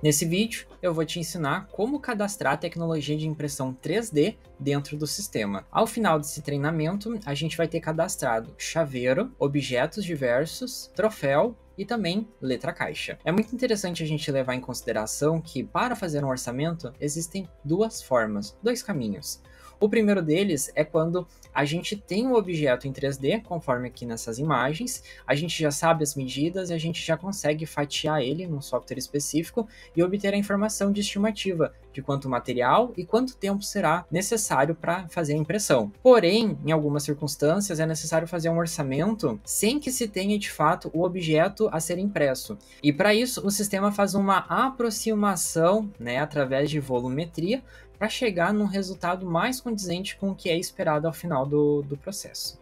Nesse vídeo, eu vou te ensinar como cadastrar a tecnologia de impressão 3D dentro do sistema. Ao final desse treinamento, a gente vai ter cadastrado chaveiro, objetos diversos, troféu e também letra caixa. É muito interessante a gente levar em consideração que, para fazer um orçamento, existem duas formas, dois caminhos. O primeiro deles é quando a gente tem um objeto em 3D, conforme aqui nessas imagens, a gente já sabe as medidas e a gente já consegue fatiar ele num software específico e obter a informação de estimativa de quanto material e quanto tempo será necessário para fazer a impressão. Porém, em algumas circunstâncias, é necessário fazer um orçamento sem que se tenha de fato o objeto a ser impresso. E para isso, o sistema faz uma aproximação, através de volumetria, para chegar num resultado mais condizente com o que é esperado ao final do processo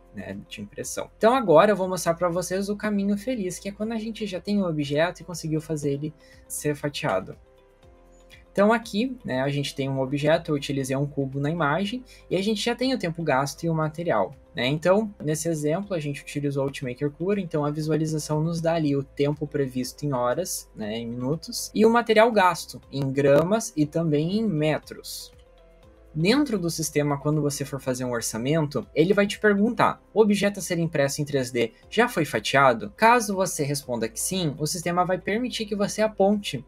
de impressão. Então agora eu vou mostrar para vocês o caminho feliz, que é quando a gente já tem um objeto e conseguiu fazer ele ser fatiado. Então aqui, a gente tem um objeto, eu utilizei um cubo na imagem, e a gente já tem o tempo gasto e o material. Então, nesse exemplo, a gente utilizou o Ultimaker Cura, então a visualização nos dá ali o tempo previsto em horas, em minutos, e o material gasto em gramas e também em metros. Dentro do sistema, quando você for fazer um orçamento, ele vai te perguntar: o objeto a ser impresso em 3D já foi fatiado? Caso você responda que sim, o sistema vai permitir que você aponte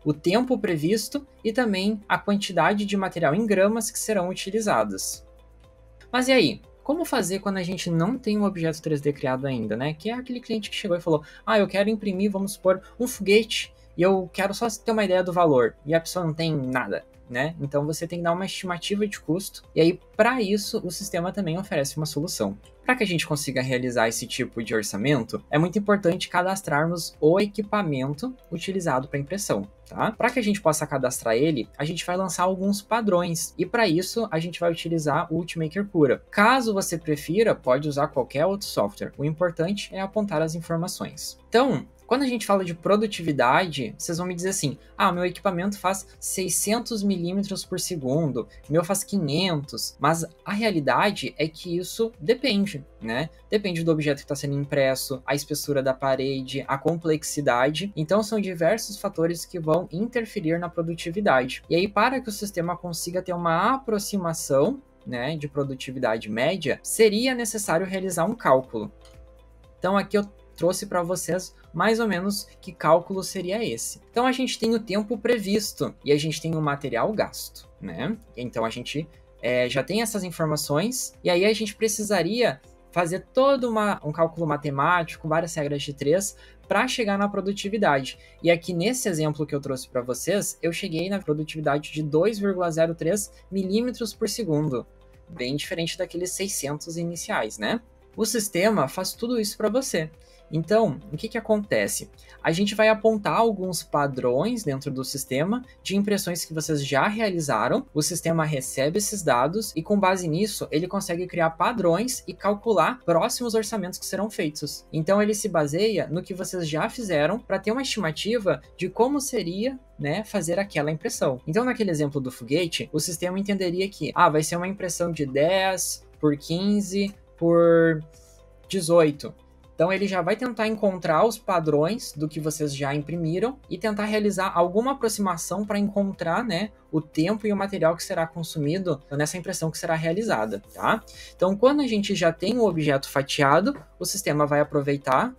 o tempo previsto e também a quantidade de material em gramas que serão utilizadas. Mas e aí? Como fazer quando a gente não tem um objeto 3D criado ainda, Que é aquele cliente que chegou e falou: eu quero imprimir, vamos supor, um foguete, e eu quero só ter uma ideia do valor, e a pessoa não tem nada. Então você tem que dar uma estimativa de custo, e aí para isso o sistema também oferece uma solução. Para que a gente consiga realizar esse tipo de orçamento, é muito importante cadastrarmos o equipamento utilizado para impressão. Para que a gente possa cadastrar ele, a gente vai lançar alguns padrões, e para isso a gente vai utilizar o Ultimaker Cura. Caso você prefira, pode usar qualquer outro software, o importante é apontar as informações. Então, quando a gente fala de produtividade, vocês vão me dizer assim: meu equipamento faz 600 milímetros por segundo, meu faz 500, mas a realidade é que isso depende, Depende do objeto que está sendo impresso, a espessura da parede, a complexidade, então são diversos fatores que vão interferir na produtividade. E aí, para que o sistema consiga ter uma aproximação, de produtividade média, seria necessário realizar um cálculo. Então aqui eu trouxe para vocês mais ou menos que cálculo seria esse. Então a gente tem o tempo previsto e a gente tem o material gasto, Então a gente já tem essas informações e aí a gente precisaria fazer todo um cálculo matemático, com várias regras de 3, para chegar na produtividade. E aqui nesse exemplo que eu trouxe para vocês, eu cheguei na produtividade de 2,03 milímetros por segundo, bem diferente daqueles 600 iniciais, O sistema faz tudo isso para você. Então, o que acontece? A gente vai apontar alguns padrões dentro do sistema de impressões que vocês já realizaram, o sistema recebe esses dados e com base nisso ele consegue criar padrões e calcular próximos orçamentos que serão feitos. Então ele se baseia no que vocês já fizeram para ter uma estimativa de como seria fazer aquela impressão. Então naquele exemplo do foguete, o sistema entenderia que vai ser uma impressão de 10 por 15 por 18. Então ele já vai tentar encontrar os padrões do que vocês já imprimiram e tentar realizar alguma aproximação para encontrar o tempo e o material que será consumido nessa impressão que será realizada, Então quando a gente já tem o objeto fatiado, o sistema vai aproveitar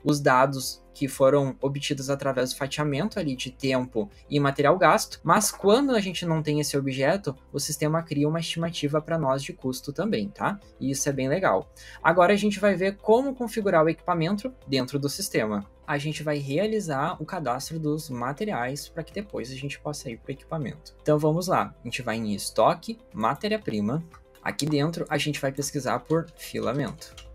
os dados que foram obtidos através do fatiamento ali de tempo e material gasto, mas quando a gente não tem esse objeto, o sistema cria uma estimativa para nós de custo também, E isso é bem legal. Agora a gente vai ver como configurar o equipamento dentro do sistema. A gente vai realizar o cadastro dos materiais para que depois a gente possa ir para o equipamento. Então vamos lá, a gente vai em estoque, matéria-prima. Aqui dentro a gente vai pesquisar por filamento.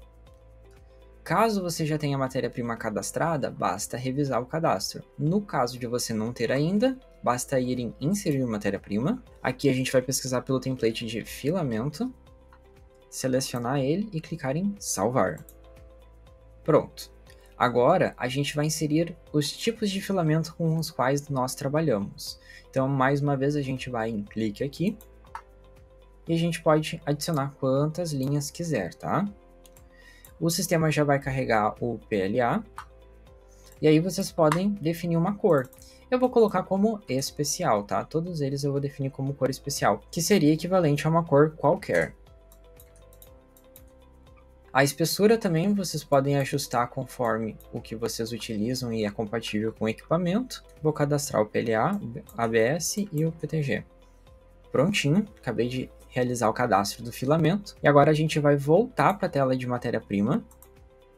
Caso você já tenha matéria-prima cadastrada, basta revisar o cadastro. No caso de você não ter ainda, basta ir em inserir matéria-prima. Aqui a gente vai pesquisar pelo template de filamento, selecionar ele e clicar em salvar. Pronto. Agora a gente vai inserir os tipos de filamento com os quais nós trabalhamos. Então mais uma vez a gente vai em clique aqui e a gente pode adicionar quantas linhas quiser, O sistema já vai carregar o PLA, e aí vocês podem definir uma cor. eu vou colocar como especial, tá? Todos eles eu vou definir como cor especial, que seria equivalente a uma cor qualquer. A espessura também vocês podem ajustar conforme o que vocês utilizam e é compatível com o equipamento. Vou cadastrar o PLA, o ABS e o PTG. Prontinho, acabei de realizar o cadastro do filamento. E agora a gente vai voltar para a tela de matéria-prima.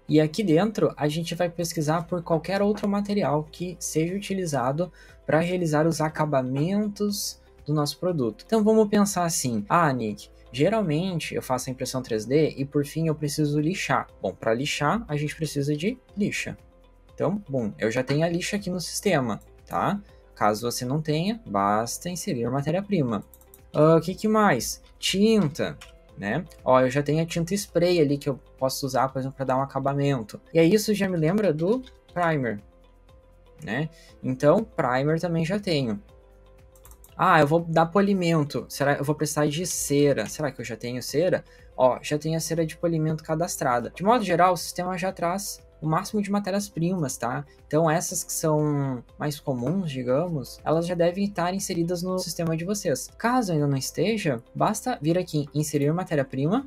E aqui dentro a gente vai pesquisar por qualquer outro material que seja utilizado para realizar os acabamentos do nosso produto. Então vamos pensar assim, Nick, geralmente eu faço a impressão 3D e por fim eu preciso lixar. Bom, para lixar a gente precisa de lixa. Então, bom, eu já tenho a lixa aqui no sistema, tá? Caso você não tenha, basta inserir matéria-prima. O que mais? Tinta, né? Ó, eu já tenho a tinta spray ali que eu posso usar, por exemplo, para dar um acabamento. E aí isso já me lembra do primer, né? Então, primer também já tenho. Eu vou dar polimento. Será que eu vou precisar de cera? Será que eu já tenho cera? Ó, já tenho a cera de polimento cadastrada. De modo geral, o sistema já traz o máximo de matérias-primas, tá? Então essas que são mais comuns, digamos, elas já devem estar inseridas no sistema de vocês. Caso ainda não esteja, basta vir aqui em inserir matéria-prima,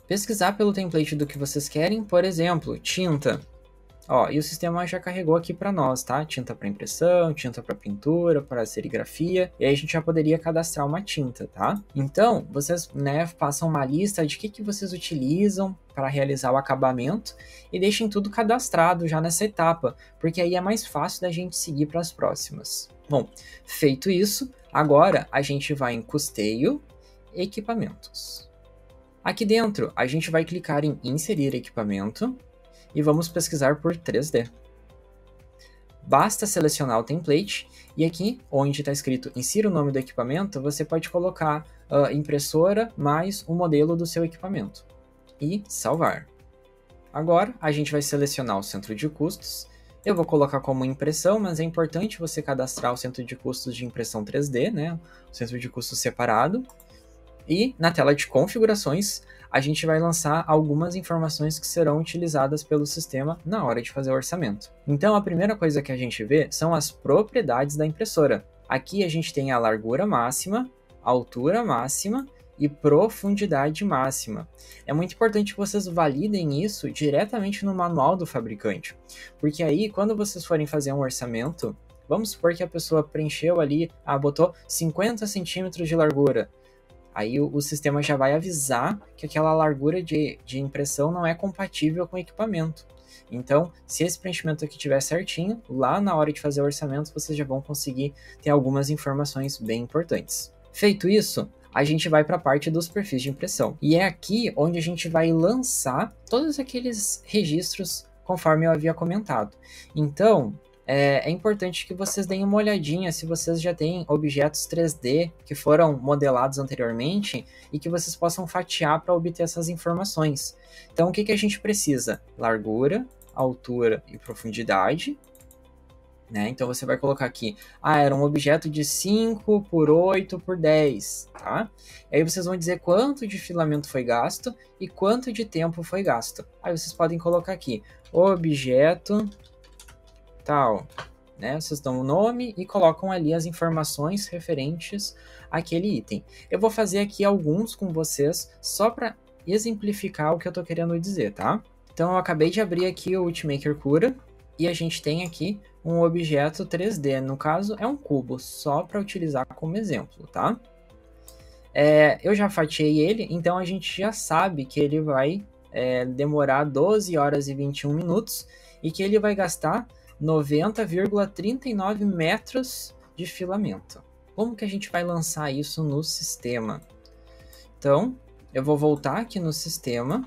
pesquisar pelo template do que vocês querem, por exemplo, tinta. Ó, e o sistema já carregou aqui para nós, tá? Tinta para impressão, tinta para pintura, para serigrafia, e aí a gente já poderia cadastrar uma tinta, tá? Então, vocês, né, passam uma lista de que vocês utilizam para realizar o acabamento e deixem tudo cadastrado já nessa etapa, porque aí é mais fácil da gente seguir para as próximas. Bom, feito isso, agora a gente vai em custeio, equipamentos. Aqui dentro, a gente vai clicar em inserir equipamento, e vamos pesquisar por 3D. Basta selecionar o template e aqui, onde está escrito insira o nome do equipamento, você pode colocar a impressora mais o modelo do seu equipamento e salvar. Agora, a gente vai selecionar o centro de custos. Eu vou colocar como impressão, mas é importante você cadastrar o centro de custos de impressão 3D, né? O centro de custos separado. E na tela de configurações, a gente vai lançar algumas informações que serão utilizadas pelo sistema na hora de fazer o orçamento. Então a primeira coisa que a gente vê são as propriedades da impressora. Aqui a gente tem a largura máxima, altura máxima e profundidade máxima. É muito importante que vocês validem isso diretamente no manual do fabricante, porque aí quando vocês forem fazer um orçamento, vamos supor que a pessoa preencheu ali, botou 50 centímetros de largura. Aí o sistema já vai avisar que aquela largura de impressão não é compatível com o equipamento. Então, se esse preenchimento aqui estiver certinho, lá na hora de fazer o orçamento, vocês já vão conseguir ter algumas informações bem importantes. Feito isso, a gente vai para a parte dos perfis de impressão. E é aqui onde a gente vai lançar todos aqueles registros conforme eu havia comentado. Então, é importante que vocês deem uma olhadinha se vocês já têm objetos 3D que foram modelados anteriormente e que vocês possam fatiar para obter essas informações. Então, o que a gente precisa? Largura, altura e profundidade. Né? Então, você vai colocar aqui, era um objeto de 5 por 8 por 10. Tá? Aí vocês vão dizer quanto de filamento foi gasto e quanto de tempo foi gasto. Aí vocês podem colocar aqui, objeto tal, né? Vocês dão o nome e colocam ali as informações referentes àquele item. Eu vou fazer aqui alguns com vocês só para exemplificar o que eu estou querendo dizer, tá? Então eu acabei de abrir aqui o Ultimaker Cura e a gente tem aqui um objeto 3D, no caso é um cubo, só para utilizar como exemplo, tá? Eu já fatiei ele, então a gente já sabe que ele vai demorar 12 horas e 21 minutos e que ele vai gastar 90,39 metros de filamento. Como que a gente vai lançar isso no sistema? Então, eu vou voltar aqui no sistema,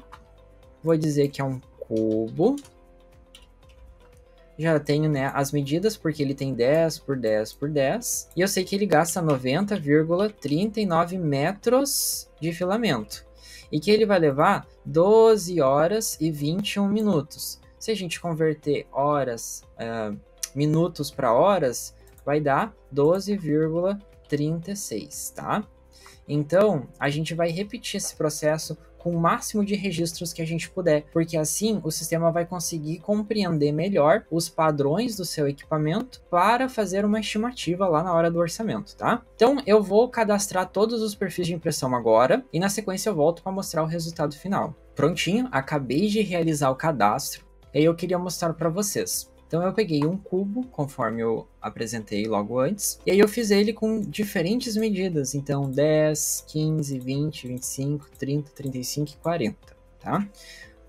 vou dizer que é um cubo, já tenho, né, as medidas, porque ele tem 10 por 10 por 10, e eu sei que ele gasta 90,39 metros de filamento, e que ele vai levar 12 horas e 21 minutos. Se a gente converter minutos para horas, vai dar 12,36, tá? Então, a gente vai repetir esse processo com o máximo de registros que a gente puder, porque assim o sistema vai conseguir compreender melhor os padrões do seu equipamento para fazer uma estimativa lá na hora do orçamento, tá? Então eu vou cadastrar todos os perfis de impressão agora e na sequência eu volto para mostrar o resultado final. Prontinho, acabei de realizar o cadastro e eu queria mostrar para vocês. Então eu peguei um cubo, conforme eu apresentei logo antes, e aí eu fiz ele com diferentes medidas, então 10, 15, 20, 25, 30, 35 e 40, tá?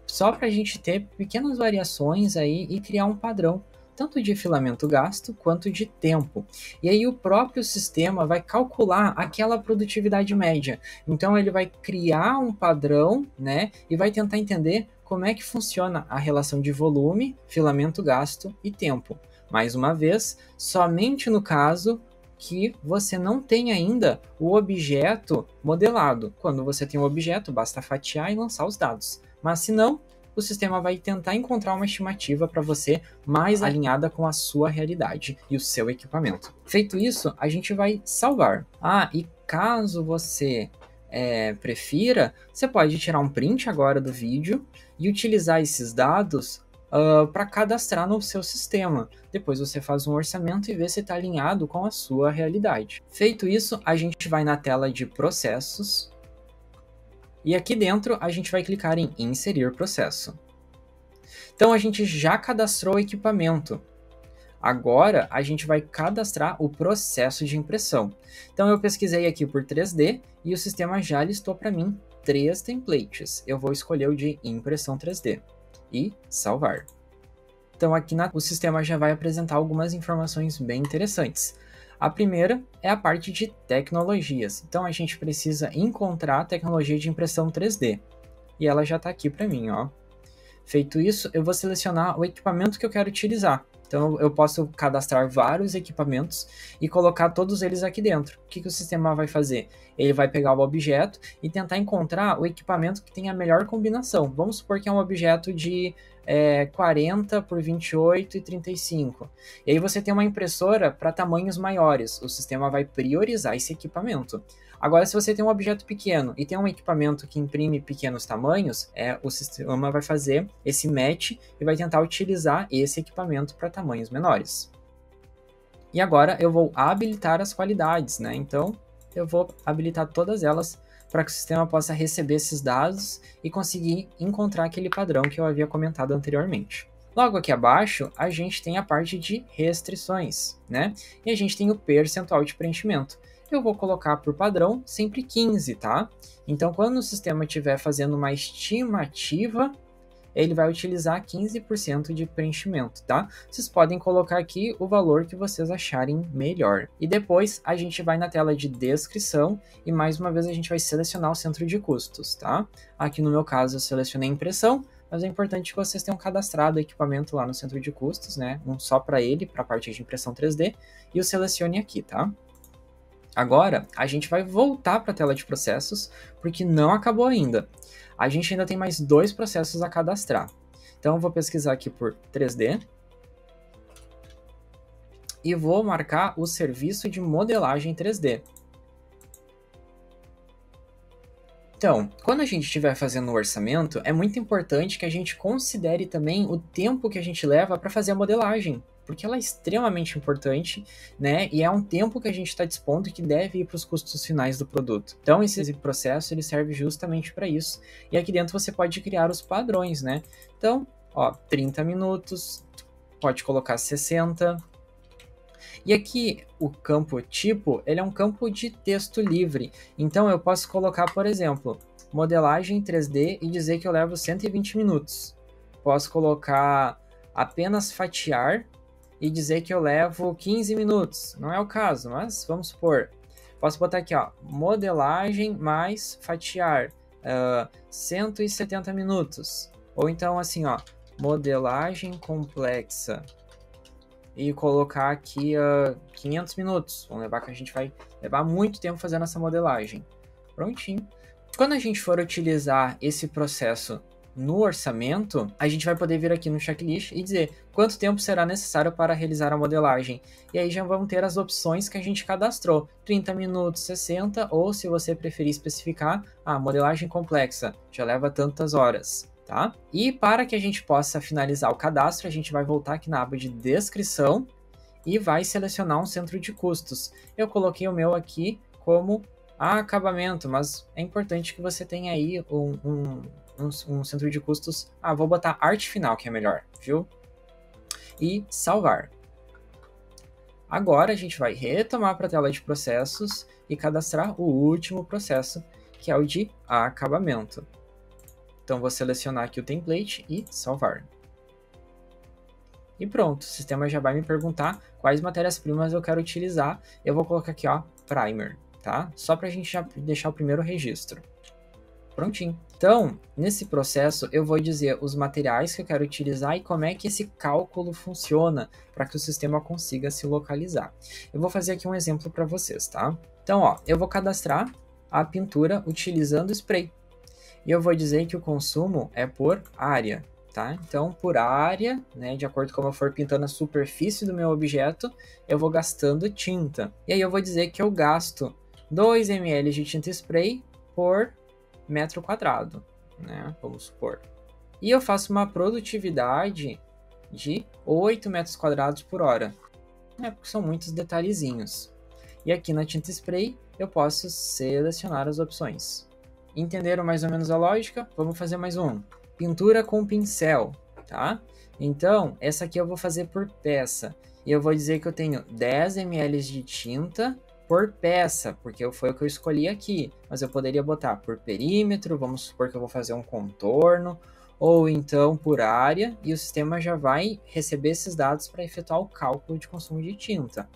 Só para a gente ter pequenas variações aí e criar um padrão, tanto de filamento gasto quanto de tempo. E aí o próprio sistema vai calcular aquela produtividade média. Então ele vai criar um padrão, né, e vai tentar entender como é que funciona a relação de volume, filamento gasto e tempo. Mais uma vez, somente no caso que você não tem ainda o objeto modelado. Quando você tem o objeto, basta fatiar e lançar os dados. Mas se não, o sistema vai tentar encontrar uma estimativa para você mais alinhada com a sua realidade e o seu equipamento. Feito isso, a gente vai salvar. E caso você prefira, você pode tirar um print agora do vídeo e utilizar esses dados para cadastrar no seu sistema. Depois você faz um orçamento e vê se está alinhado com a sua realidade. Feito isso, a gente vai na tela de processos e aqui dentro a gente vai clicar em inserir processo. Então a gente já cadastrou o equipamento. Agora a gente vai cadastrar o processo de impressão. Então eu pesquisei aqui por 3D e o sistema já listou para mim 3 templates. Eu vou escolher o de impressão 3D e salvar. Então aqui o sistema já vai apresentar algumas informações bem interessantes. A primeira é a parte de tecnologias. Então a gente precisa encontrar a tecnologia de impressão 3D. E ela já está aqui para mim, ó. Feito isso, eu vou selecionar o equipamento que eu quero utilizar. Então eu posso cadastrar vários equipamentos e colocar todos eles aqui dentro. O que o sistema vai fazer? Ele vai pegar o objeto e tentar encontrar o equipamento que tem a melhor combinação. Vamos supor que é um objeto de 40 por 28 e 35. E aí você tem uma impressora para tamanhos maiores. O sistema vai priorizar esse equipamento. Agora, se você tem um objeto pequeno e tem um equipamento que imprime pequenos tamanhos, o sistema vai fazer esse match e vai tentar utilizar esse equipamento para tamanhos menores. E agora eu vou habilitar as qualidades, né? Então, eu vou habilitar todas elas para que o sistema possa receber esses dados e conseguir encontrar aquele padrão que eu havia comentado anteriormente. Logo aqui abaixo, a gente tem a parte de restrições, né? E a gente tem o percentual de preenchimento. Eu vou colocar por padrão sempre 15, tá? Então, quando o sistema estiver fazendo uma estimativa, ele vai utilizar 15% de preenchimento, tá? Vocês podem colocar aqui o valor que vocês acharem melhor. E depois a gente vai na tela de descrição e mais uma vez a gente vai selecionar o centro de custos, tá? Aqui no meu caso eu selecionei impressão, mas é importante que vocês tenham cadastrado o equipamento lá no centro de custos, né? Um só para ele, para a parte de impressão 3D, e o selecione aqui, tá? Agora, a gente vai voltar para a tela de processos, porque não acabou ainda. A gente ainda tem mais 2 processos a cadastrar. Então, eu vou pesquisar aqui por 3D. E vou marcar o serviço de modelagem 3D. Então, quando a gente estiver fazendo o orçamento, é muito importante que a gente considere também o tempo que a gente leva para fazer a modelagem, porque ela é extremamente importante, né? E é um tempo que a gente está dispondo e que deve ir para os custos finais do produto. Então, esse processo ele serve justamente para isso. E aqui dentro você pode criar os padrões, né? Então, ó, 30 minutos, pode colocar 60. E aqui o campo tipo, ele é um campo de texto livre. Então eu posso colocar, por exemplo, modelagem 3D e dizer que eu levo 120 minutos. Posso colocar apenas fatiar e dizer que eu levo 15 minutos. Não é o caso, mas vamos supor. Posso botar aqui, ó, modelagem mais fatiar, 170 minutos. Ou então assim, ó, modelagem complexa. E colocar aqui 500 minutos. Vamos levar que a gente vai levar muito tempo fazendo essa modelagem. Prontinho. Quando a gente for utilizar esse processo no orçamento, a gente vai poder vir aqui no checklist e dizer quanto tempo será necessário para realizar a modelagem. E aí já vão ter as opções que a gente cadastrou, 30 minutos, 60, ou se você preferir especificar, modelagem complexa, já leva tantas horas, tá? E para que a gente possa finalizar o cadastro, a gente vai voltar aqui na aba de descrição e vai selecionar um centro de custos. Eu coloquei o meu aqui como acabamento, mas é importante que você tenha aí um centro de custos. Vou botar arte final, que é melhor, viu? E salvar. Agora a gente vai retomar para a tela de processos e cadastrar o último processo, que é o de acabamento. Então vou selecionar aqui o template e salvar. E pronto, o sistema já vai me perguntar quais matérias-primas eu quero utilizar. Eu vou colocar aqui, ó, primer, tá? Só para a gente já deixar o primeiro registro. Prontinho. Então, nesse processo, eu vou dizer os materiais que eu quero utilizar e como é que esse cálculo funciona para que o sistema consiga se localizar. Eu vou fazer aqui um exemplo para vocês, tá? Então, ó, eu vou cadastrar a pintura utilizando spray. E eu vou dizer que o consumo é por área, tá? Então, por área, né, de acordo com como eu for pintando a superfície do meu objeto, eu vou gastando tinta. E aí eu vou dizer que eu gasto 2 ml de tinta spray por metro quadrado, né? Vamos supor. E eu faço uma produtividade de 8 metros quadrados por hora. Porque são muitos detalhezinhos. E aqui na tinta spray eu posso selecionar as opções. Entenderam mais ou menos a lógica? Vamos fazer mais um. Pintura com pincel, tá? Então, essa aqui eu vou fazer por peça. E eu vou dizer que eu tenho 10 ml de tinta por peça, porque foi o que eu escolhi aqui. Mas eu poderia botar por perímetro, vamos supor que eu vou fazer um contorno, ou então por área, e o sistema já vai receber esses dados para efetuar o cálculo de consumo de tinta.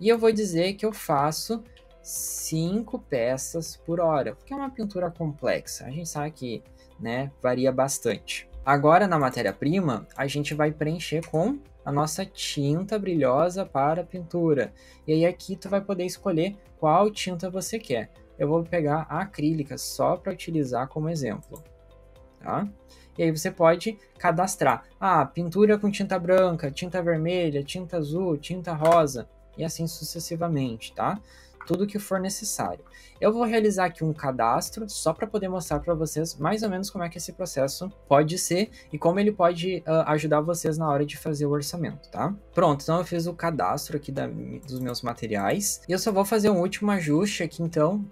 E eu vou dizer que eu faço 5 peças por hora, porque é uma pintura complexa. A gente sabe que, né, varia bastante. Agora, na matéria-prima, a gente vai preencher com a nossa tinta brilhosa para pintura. E aí aqui tu vai poder escolher qual tinta você quer. Eu vou pegar a acrílica só para utilizar como exemplo, tá? E aí você pode cadastrar, pintura com tinta branca, tinta vermelha, tinta azul, tinta rosa, e assim sucessivamente, tá? Tudo que for necessário. Eu vou realizar aqui um cadastro só para poder mostrar para vocês mais ou menos como é que esse processo pode ser e como ele pode ajudar vocês na hora de fazer o orçamento, tá? Pronto, então eu fiz o cadastro aqui dos meus materiais e eu só vou fazer um último ajuste aqui então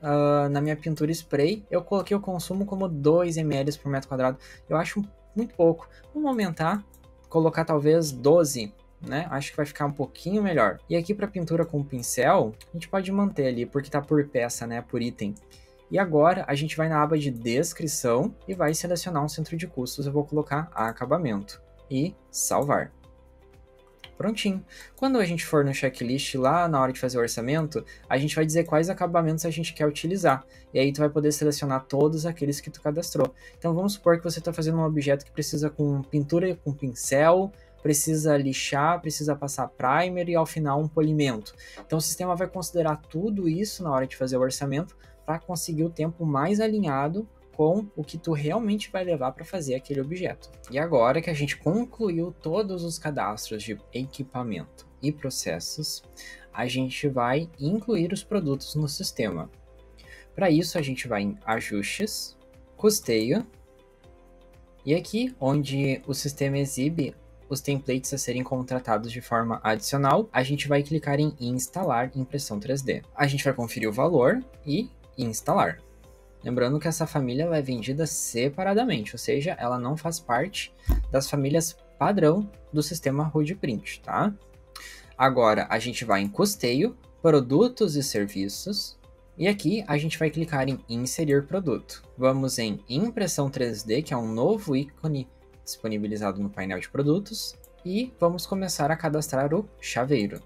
na minha pintura spray. Eu coloquei o consumo como 2 ml por metro quadrado. Eu acho muito pouco. Vamos aumentar, colocar talvez 12, né? Acho que vai ficar um pouquinho melhor. E aqui para pintura com pincel, a gente pode manter ali, porque tá por peça, né? Por item. E agora a gente vai na aba de descrição e vai selecionar um centro de custos. Eu vou colocar acabamento e salvar. Prontinho. Quando a gente for no checklist lá na hora de fazer o orçamento, a gente vai dizer quais acabamentos a gente quer utilizar. E aí tu vai poder selecionar todos aqueles que tu cadastrou. Então vamos supor que você está fazendo um objeto que precisa com pintura com pincel, precisa lixar, precisa passar primer e ao final um polimento. Então o sistema vai considerar tudo isso na hora de fazer o orçamento para conseguir o tempo mais alinhado com o que tu realmente vai levar para fazer aquele objeto. E agora que a gente concluiu todos os cadastros de equipamento e processos, a gente vai incluir os produtos no sistema. Para isso a gente vai em ajustes, custeio, e aqui onde o sistema exibe os templates a serem contratados de forma adicional, a gente vai clicar em instalar impressão 3D. A gente vai conferir o valor e instalar. Lembrando que essa família ela é vendida separadamente, ou seja, ela não faz parte das famílias padrão do sistema Rudeprint, tá? Agora a gente vai em custeio, produtos e serviços, e aqui a gente vai clicar em inserir produto. Vamos em impressão 3D, que é um novo ícone disponibilizado no painel de produtos, e vamos começar a cadastrar o chaveiro.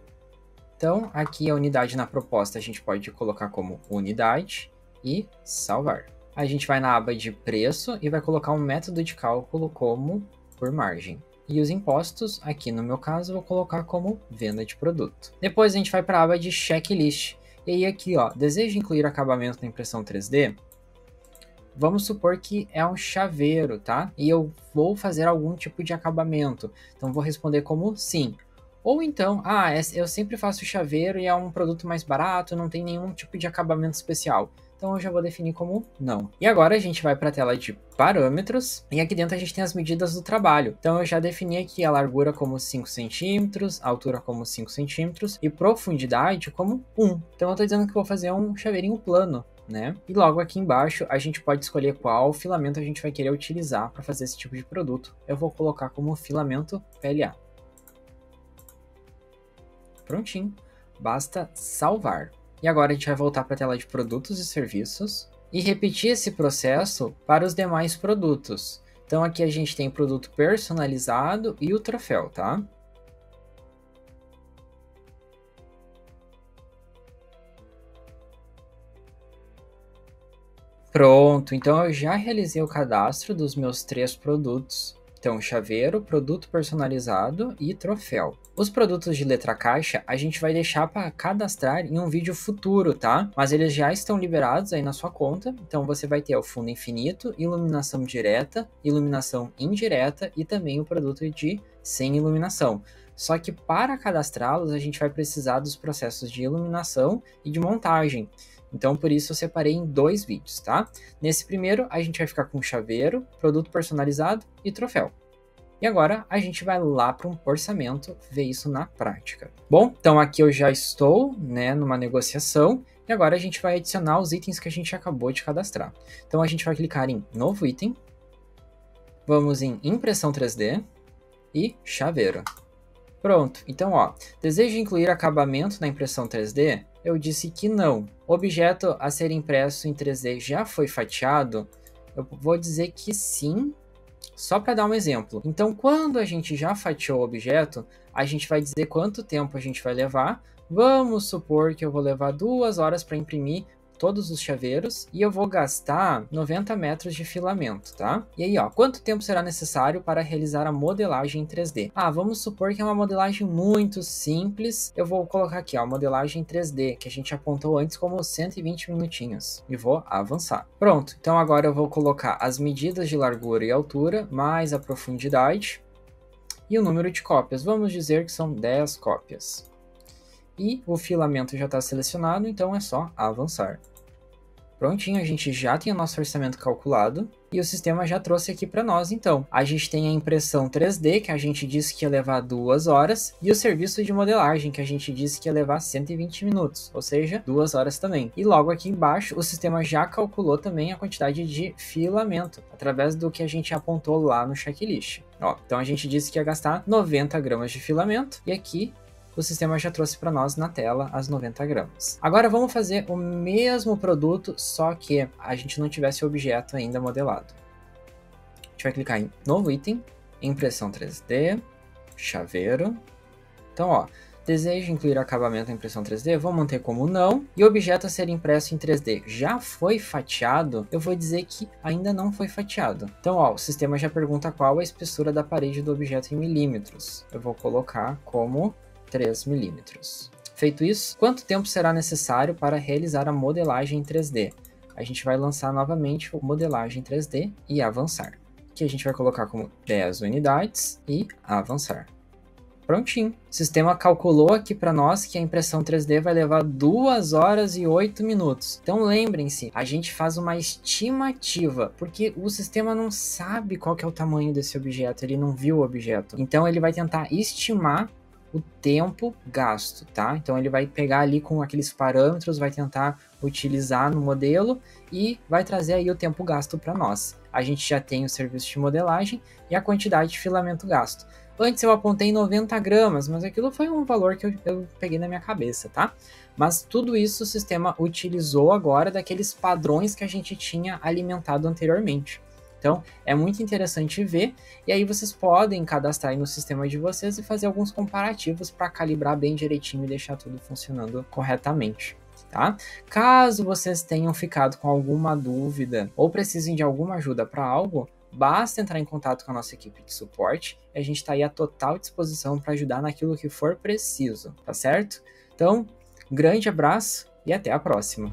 Então, aqui a unidade na proposta a gente pode colocar como unidade e salvar. A gente vai na aba de preço e vai colocar um método de cálculo como por margem. E os impostos, aqui no meu caso, eu vou colocar como venda de produto. Depois a gente vai para a aba de checklist. E aí aqui, ó, deseja incluir acabamento na impressão 3D? Vamos supor que é um chaveiro, tá? E eu vou fazer algum tipo de acabamento. Então, vou responder como sim. Ou então, eu sempre faço chaveiro e é um produto mais barato, não tem nenhum tipo de acabamento especial. Então eu já vou definir como não. E agora a gente vai para a tela de parâmetros, e aqui dentro a gente tem as medidas do trabalho. Então eu já defini aqui a largura como 5 centímetros, a altura como 5 centímetros e profundidade como 1. Então eu estou dizendo que eu vou fazer um chaveirinho plano, né? E logo aqui embaixo a gente pode escolher qual filamento a gente vai querer utilizar para fazer esse tipo de produto. Eu vou colocar como filamento PLA. Prontinho, basta salvar. E agora a gente vai voltar para a tela de produtos e serviços e repetir esse processo para os demais produtos. Então aqui a gente tem produto personalizado e o troféu, tá? Pronto, então eu já realizei o cadastro dos meus 3 produtos. Então, chaveiro, produto personalizado e troféu. Os produtos de letra caixa a gente vai deixar para cadastrar em um vídeo futuro, tá? Mas eles já estão liberados aí na sua conta. Então você vai ter o fundo infinito, iluminação direta, iluminação indireta e também o produto de sem iluminação. Só que para cadastrá-los a gente vai precisar dos processos de iluminação e de montagem. Então, por isso eu separei em 2 vídeos, tá? Nesse primeiro, a gente vai ficar com chaveiro, produto personalizado e troféu. E agora, a gente vai lá para um orçamento ver isso na prática. Bom, então aqui eu já estou, né, numa negociação. E agora a gente vai adicionar os itens que a gente acabou de cadastrar. Então, a gente vai clicar em novo item. Vamos em impressão 3D e chaveiro. Pronto, então ó, deseja incluir acabamento na impressão 3D? Eu disse que não. O objeto a ser impresso em 3D já foi fatiado? Eu vou dizer que sim, só para dar um exemplo. Então, quando a gente já fatiou o objeto, a gente vai dizer quanto tempo a gente vai levar. Vamos supor que eu vou levar 2 horas para imprimir todos os chaveiros e eu vou gastar 90 metros de filamento, tá? E aí, ó, quanto tempo será necessário para realizar a modelagem em 3D? Vamos supor que é uma modelagem muito simples. Eu vou colocar aqui, ó, modelagem 3D, que a gente apontou antes como 120 minutinhos. E vou avançar. Pronto, então agora eu vou colocar as medidas de largura e altura, mais a profundidade e o número de cópias. Vamos dizer que são 10 cópias. E o filamento já está selecionado, então é só avançar. Prontinho, a gente já tem o nosso orçamento calculado e o sistema já trouxe aqui para nós, então. A gente tem a impressão 3D, que a gente disse que ia levar 2 horas, e o serviço de modelagem, que a gente disse que ia levar 120 minutos, ou seja, 2 horas também. E logo aqui embaixo, o sistema já calculou também a quantidade de filamento, através do que a gente apontou lá no checklist. Ó, então a gente disse que ia gastar 90 gramas de filamento, e aqui o sistema já trouxe para nós na tela as 90 gramas. Agora vamos fazer o mesmo produto, só que a gente não tivesse o objeto ainda modelado. A gente vai clicar em novo item, impressão 3D, chaveiro. Então, ó, deseja incluir acabamento na impressão 3D? Vou manter como não. E o objeto a ser impresso em 3D já foi fatiado? Eu vou dizer que ainda não foi fatiado. Então, ó, o sistema já pergunta qual a espessura da parede do objeto em milímetros. Eu vou colocar como 3 milímetros. Feito isso, quanto tempo será necessário para realizar a modelagem em 3D? A gente vai lançar novamente o modelagem 3D e avançar. Que a gente vai colocar como 10 unidades e avançar. Prontinho. O sistema calculou aqui para nós que a impressão 3D vai levar 2 horas e 8 minutos. Então lembrem-se, a gente faz uma estimativa, porque o sistema não sabe qual que é o tamanho desse objeto, ele não viu o objeto. Então ele vai tentar estimar o tempo gasto, tá? Então ele vai pegar ali com aqueles parâmetros, vai tentar utilizar no modelo e vai trazer aí o tempo gasto para nós. A gente já tem o serviço de modelagem e a quantidade de filamento gasto. Antes eu apontei 90 gramas, mas aquilo foi um valor que eu peguei na minha cabeça, tá? Mas tudo isso o sistema utilizou agora daqueles padrões que a gente tinha alimentado anteriormente. Então, é muito interessante ver, e aí vocês podem cadastrar aí no sistema de vocês e fazer alguns comparativos para calibrar bem direitinho e deixar tudo funcionando corretamente, tá? Caso vocês tenham ficado com alguma dúvida ou precisem de alguma ajuda para algo, basta entrar em contato com a nossa equipe de suporte e a gente está aí à total disposição para ajudar naquilo que for preciso, tá certo? Então, grande abraço e até a próxima!